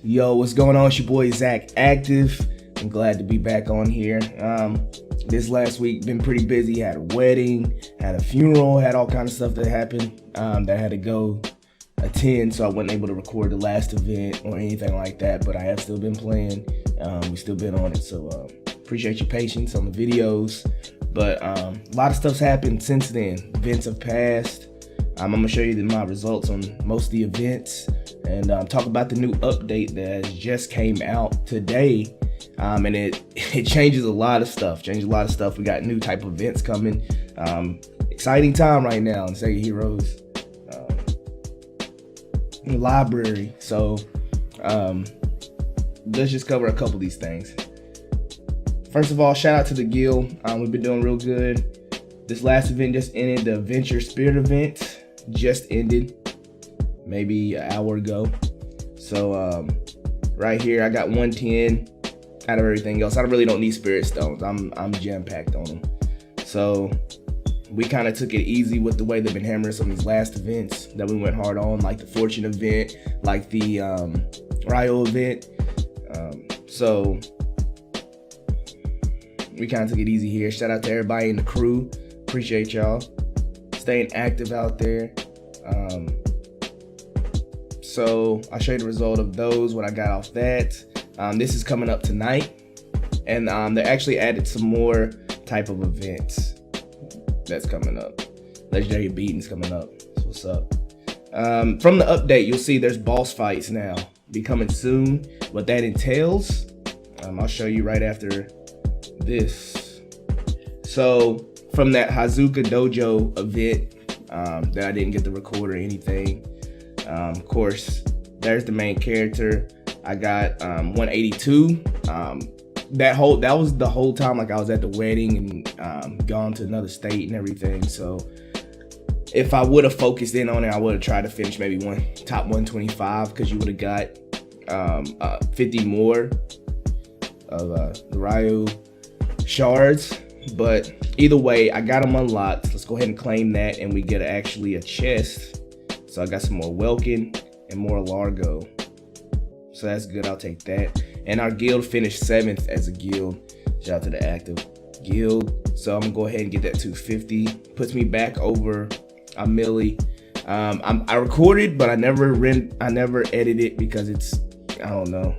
Yo, what's going on? It's your boy Zach Active. I'm glad to be back on here. This last week been pretty busy. Had a wedding, had a funeral, had all kinds of stuff that happened that I had to go attend, so I wasn't able to record the last event or anything like that, but I have still been playing. We still been on it, so appreciate your patience on the videos. But a lot of stuff's happened since then. Events have passed. I'm gonna show you my results on most of the events and talk about the new update that just came out today. And it changes a lot of stuff. We got new type of events coming. Exciting time right now in Sega Heroes in the library. So let's just cover a couple of these things. First of all, shout out to the guild. We've been doing real good. This last event just ended. The Adventure Spirit event just ended maybe an hour ago. So right here I got 110 out of everything else. I really don't need spirit stones. I'm jam-packed on them. So we kind of took it easy with the way they've been hammering some of these last events that we went hard on, like the Fortune event, like the Ryo event. So we kind of took it easy here. Shout out to everybody in the crew. Appreciate y'all staying active out there. So I'll show you the result of those, what I got off that. This is coming up tonight, and they actually added some more type of events that's coming up. Legendary beatings coming up. That's what's up. From the update, you'll see there's boss fights now be coming soon. What that entails, I'll show you right after this. So from that Hazuka Dojo event that I didn't get to record or anything, of course, there's the main character. I got 182. That was the whole time, like I was at the wedding and gone to another state and everything. So if I would have focused in on it, I would have tried to finish maybe top 125, because you would have got 50 more of the Ryo shards. But either way, I got them unlocked. Let's go ahead and claim that, and we get actually a chest. So I got some more Welkin and more Largo. So that's good, I'll take that. And our guild finished 7th as a guild. Shout out to the active guild. So I'm gonna go ahead and get that 250. Puts me back over a milli. I recorded, but I never edited it because I don't know.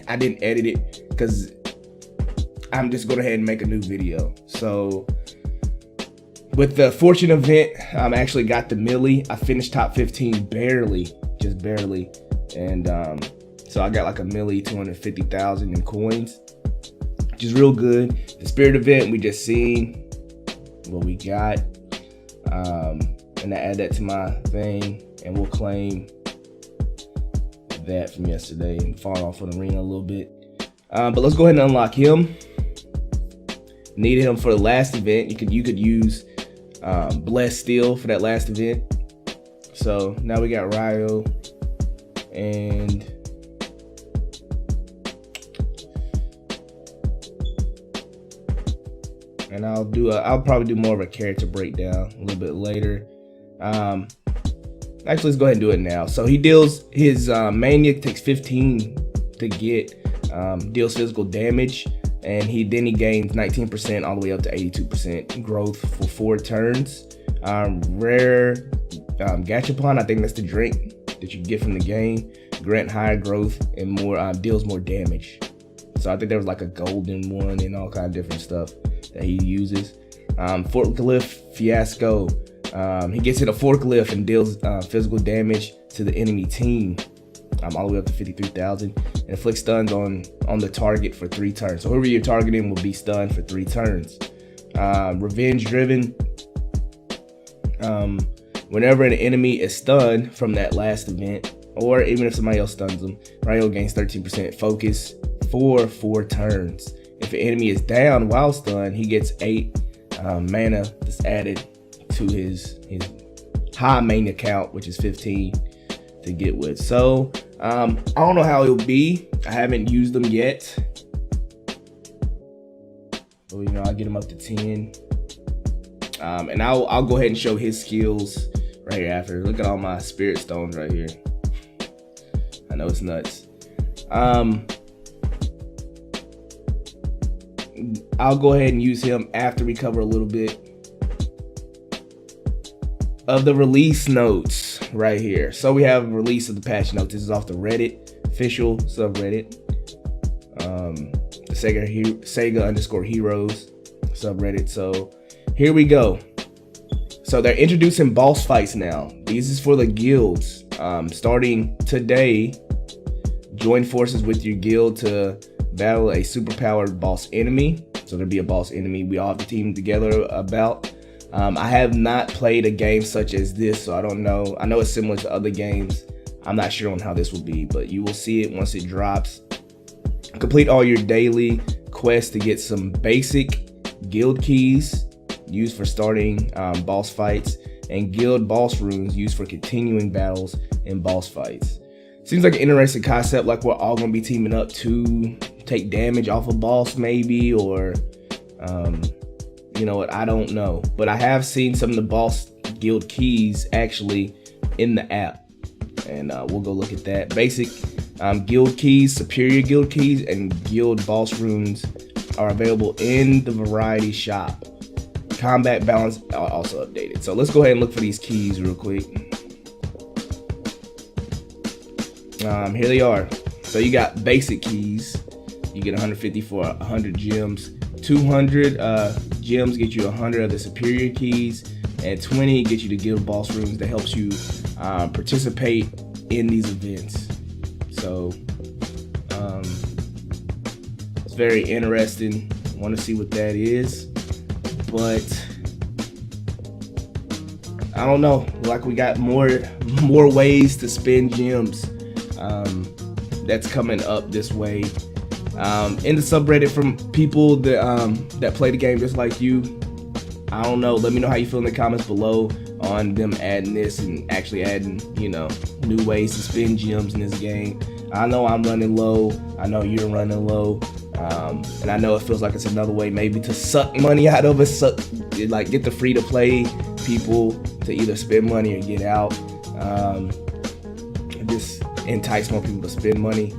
I didn't edit it because I'm just going ahead and make a new video. So with the Fortune event, I actually got the milli. I finished top 15 barely, just barely. And so I got like a milli, 250,000 in coins, which is real good. The Spirit event, we just seen what we got. And I add that to my thing, and we'll claim that from yesterday and fall off of the arena a little bit. But let's go ahead and unlock him. Needed him for the last event. You could use Blessed Steel for that last event. So now we got Ryo, and I'll probably do more of a character breakdown a little bit later. Actually, let's go ahead and do it now. So he deals his mania takes 15 to get, deals physical damage. And then he gains 19% all the way up to 82% growth for 4 turns. Rare Gachapon, I think that's the drink that you get from the game. Grant higher growth and more deals more damage. So I think there was like a golden one and all kind of different stuff that he uses. Forklift Fiasco. He gets hit a forklift and deals physical damage to the enemy team. All the way up to 53,000, and inflicts stuns on the target for 3 turns. So whoever you're targeting will be stunned for 3 turns. Revenge driven. Whenever an enemy is stunned from that last event, or even if somebody else stuns them, Ryo gains 13% focus for 4 turns. If an enemy is down while stunned, he gets 8 mana that's added to his high main account, which is 15 to get with. So I don't know how it'll be. I haven't used them yet. So, I'll get him up to 10. And I'll go ahead and show his skills right here after. Look at all my spirit stones right here. I know it's nuts. I'll go ahead and use him after we cover a little bit of the release notes right here. So we have a release of the patch notes. This is off the Reddit official subreddit, the Sega Heroes subreddit. So here we go. So they're introducing boss fights now. These is for the guilds. Starting today, join forces with your guild to battle a superpowered boss enemy. So there'll be a boss enemy we all have to team together about. I have not played a game such as this, so I don't know. I know it's similar to other games. I'm not sure on how this will be, but you will see it once it drops. Complete all your daily quests to get some basic guild keys used for starting boss fights, and guild boss runes used for continuing battles and boss fights. Seems like an interesting concept, like we're all gonna be teaming up to take damage off a boss maybe, or you know what, I don't know. But I have seen some of the boss guild keys actually in the app, and we'll go look at that. Basic guild keys, superior guild keys, and guild boss runes are available in the variety shop. Combat balance also updated. So let's go ahead and look for these keys real quick. Here they are. So you got basic keys. You get 150 for 100 gems. 200 gems get you 100 of the superior keys, and 20 get you the guild boss runes that helps you participate in these events. So it's very interesting. Want to see what that is, but I don't know. Like, we got more ways to spend gems. That's coming up this way. In the subreddit, from people that play the game just like you. I don't know. Let me know how you feel in the comments below on them adding this and actually adding, you know, new ways to spend gems in this game. I know I'm running low. I know you're running low. And I know it feels like it's another way maybe to suck money out of us, like get the free to play people to either spend money or get out. Just entice more people to spend money.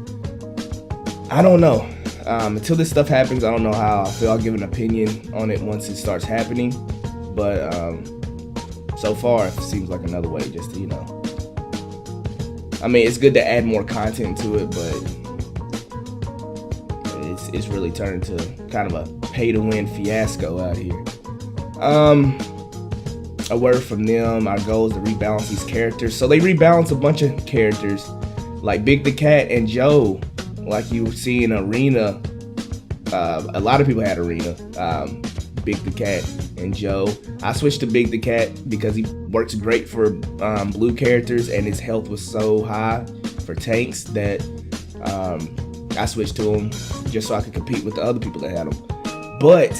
I don't know. Until this stuff happens, I don't know how I feel. I'll give an opinion on it once it starts happening. But so far, it seems like another way just to, you know. I mean, it's good to add more content to it, but it's really turned to kind of a pay-to-win fiasco out here. A word from them. Our goal is to rebalance these characters. So they rebalance a bunch of characters, like Big the Cat and Joe. Like you see in Arena, a lot of people had Arena, Big the Cat and Joe. I switched to Big the Cat because he works great for blue characters, and his health was so high for tanks that I switched to him just so I could compete with the other people that had him. But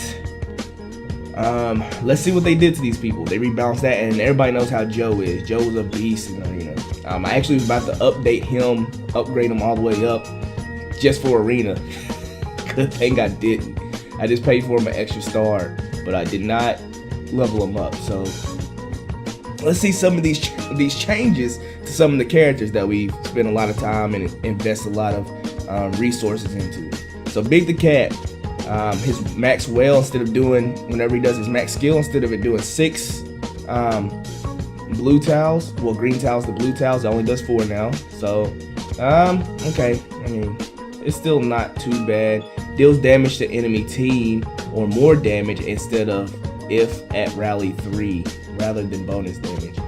let's see what they did to these people. They rebalanced that, and everybody knows how Joe is. Joe was a beast in Arena. I actually was about to upgrade him all the way up, just for Arena. Good thing I didn't. I just paid for him an extra star, but I did not level him up. So let's see some of these changes to some of the characters that we spend a lot of time and invest a lot of resources into. So Big the Cat, his max well, instead of doing, whenever he does his max skill, instead of it doing 6 blue tiles, well, green tiles to blue tiles, it only does 4 now. So okay, I mean, it's still not too bad. Deals damage to enemy team or more damage instead of if at rally 3 rather than bonus damage.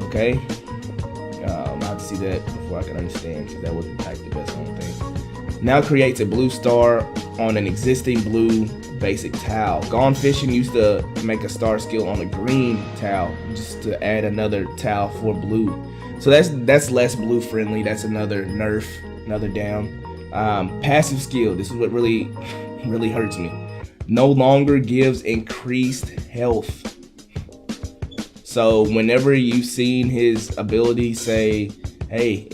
Okay, I'll have to see that before I can understand, because that wasn't like the best one thing. Now creates a blue star on an existing blue basic tile. Gone Fishing used to make a star skill on a green tile just to add another tile for blue. So that's less blue friendly. That's another nerf, another down. Passive skill. This is what really hurts me. No longer gives increased health. So whenever you've seen his ability say, hey,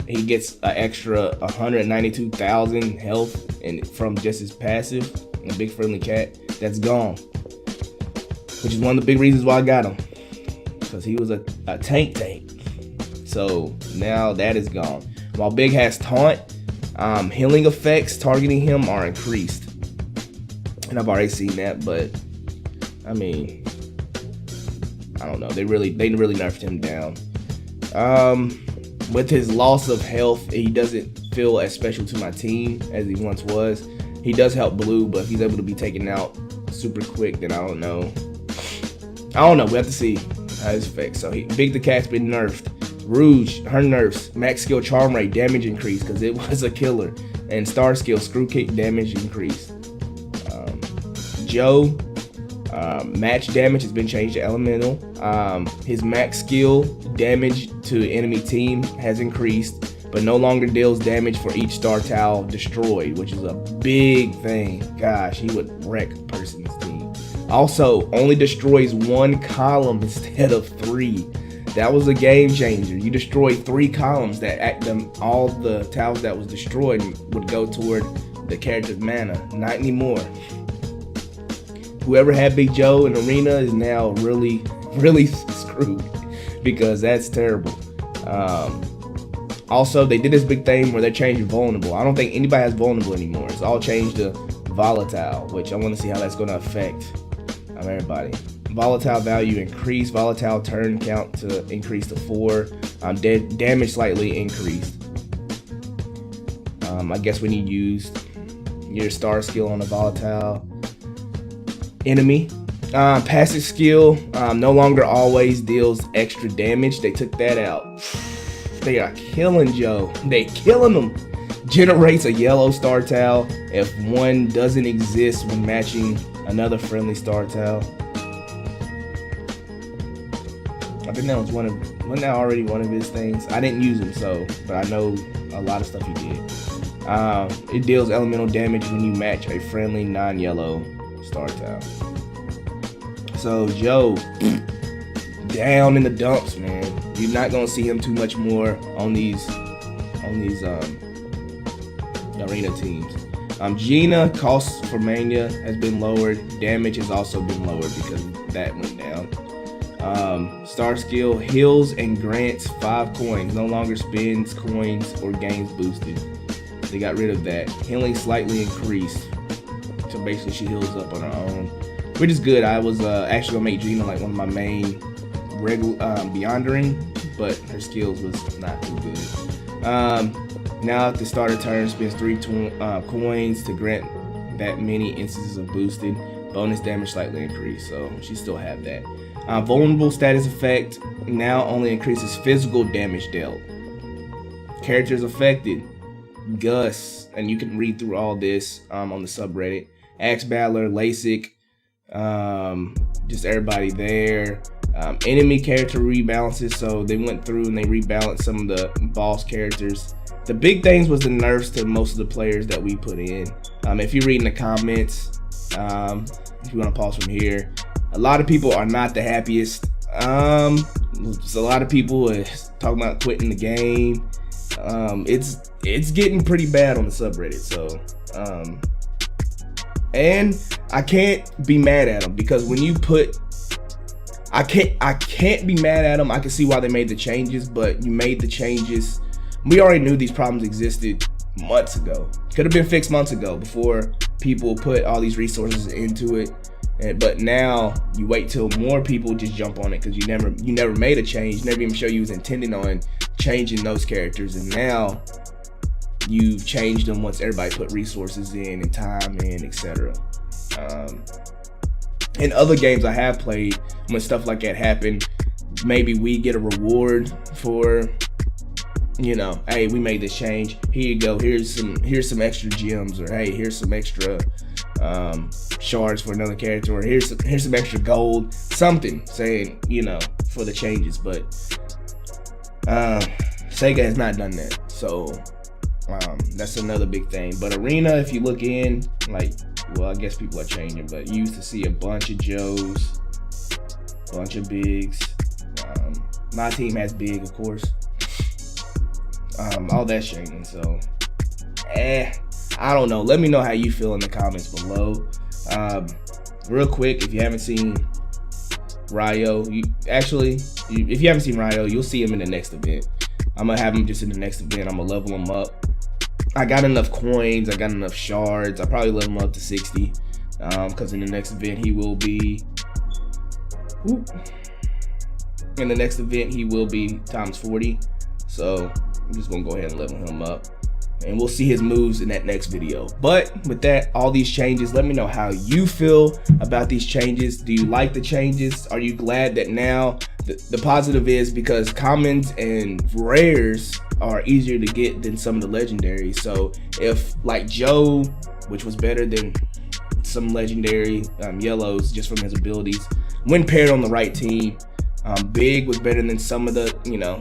he gets an extra 192,000 health and from just his passive, a Big Friendly Cat, that's gone. Which is one of the big reasons why I got him, because he was a tank. So now that is gone. While Big has Taunt, Healing effects targeting him are increased, and I've already seen that, but I mean, I don't know. They really nerfed him down. With his loss of health, he doesn't feel as special to my team as he once was. He does help blue, but if he's able to be taken out super quick, then I don't know. We have to see how his effects. So Big the Cat's been nerfed. Rouge, her nerfs. Max skill charm rate damage increased because it was a killer, and star skill screw kick damage increased. Joe, match damage has been changed to elemental. His max skill damage to enemy team has increased, but no longer deals damage for each star tile destroyed, which is a big thing. Gosh, he would wreck a person's team. Also, only destroys 1 column instead of 3. That was a game changer. You destroy 3 columns, all the tiles that was destroyed would go toward the character's mana. Not anymore. Whoever had Big Joe in Arena is now really screwed, because that's terrible. Also, they did this big thing where they're changing vulnerable. I don't think anybody has vulnerable anymore. It's all changed to volatile, which I want to see how that's going to affect everybody. Volatile value increased. Volatile turn count to increase to 4. Damage slightly increased. I guess when you used your star skill on a volatile enemy. Passive skill no longer always deals extra damage. They took that out. They are killing Joe. They killing him. Generates a yellow star tile if one doesn't exist when matching another friendly star tile. I think that was wasn't that already one of his things? I didn't use him, but I know a lot of stuff he did. It deals elemental damage when you match a friendly non-yellow star tile. So Joe, down in the dumps, man. You're not gonna see him too much more on these arena teams. Gina, cost for mania has been lowered. Damage has also been lowered because that went down. Star skill heals and grants 5 coins. No longer spends coins or gains boosted. They got rid of that. Healing slightly increased. So basically she heals up on her own, which is good. I was actually gonna make Gina like one of my main regular Beyondering, but her skills was not too good. Now at the start of turn, spends 3 coins to grant that many instances of boosted. Bonus damage slightly increased, so she still have that. Vulnerable status effect now only increases physical damage dealt. Characters affected: Gus, and you can read through all this on the subreddit. Axe Battler, LASIK, just everybody there. Enemy character rebalances, so they went through and they rebalanced some of the boss characters. The big things was the nerfs to most of the players that we put in. If you read in the comments, if you want to pause from here, a lot of people are not the happiest. Just a lot of people are talking about quitting the game. It's getting pretty bad on the subreddit, so and I can't be mad at them, because when you put I can't be mad at them. I can see why they made the changes, but you made the changes. We already knew these problems existed months ago. Could have been fixed months ago before people put all these resources into it. But now you wait till more people just jump on it because you never made a change, never even show you was intending on changing those characters, and now you've changed them once everybody put resources in and time in, etc. In other games I have played, when stuff like that happened, maybe we get a reward for, hey, we made this change. Here you go. Here's some extra gems, or hey, here's some extra shards for another character, or here's some extra gold. Something saying, for the changes. But Sega has not done that. So that's another big thing. But Arena, if you look in, I guess people are changing, but you used to see a bunch of Joes, a bunch of Bigs. My team has Big, of course. All that's changing, so I don't know. Let me know how you feel in the comments below. Real quick, if you haven't seen Ryo, if you haven't seen Ryo, you'll see him in the next event. I'm gonna have him just in the next event. I'm gonna level him up. I got enough coins, I got enough shards. I probably level him up to 60 because in the next event he will be times 40. So I'm just gonna go ahead and level him up, and we'll see his moves in that next video. But with that, all these changes, let me know how you feel about these changes. Do you like the changes? Are you glad that now the positive is because commons and rares are easier to get than some of the legendaries? So if like Joe, which was better than some legendary yellows just from his abilities when paired on the right team, Big was better than some of the, you know,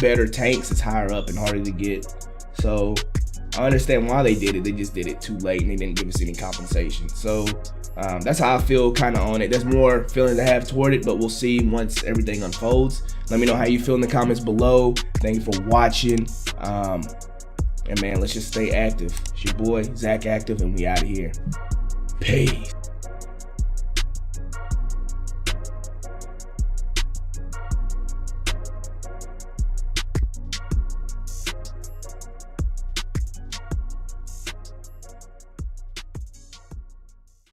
better tanks. It's higher up and harder to get. So I understand why they did it. They just did it too late and they didn't give us any compensation. So that's how I feel kind of on it. There's more feelings I have toward it, but we'll see once everything unfolds. Let me know how you feel in the comments below. Thank you for watching. And man, let's just stay active. It's your boy, Zach Active, and we out of here. Peace.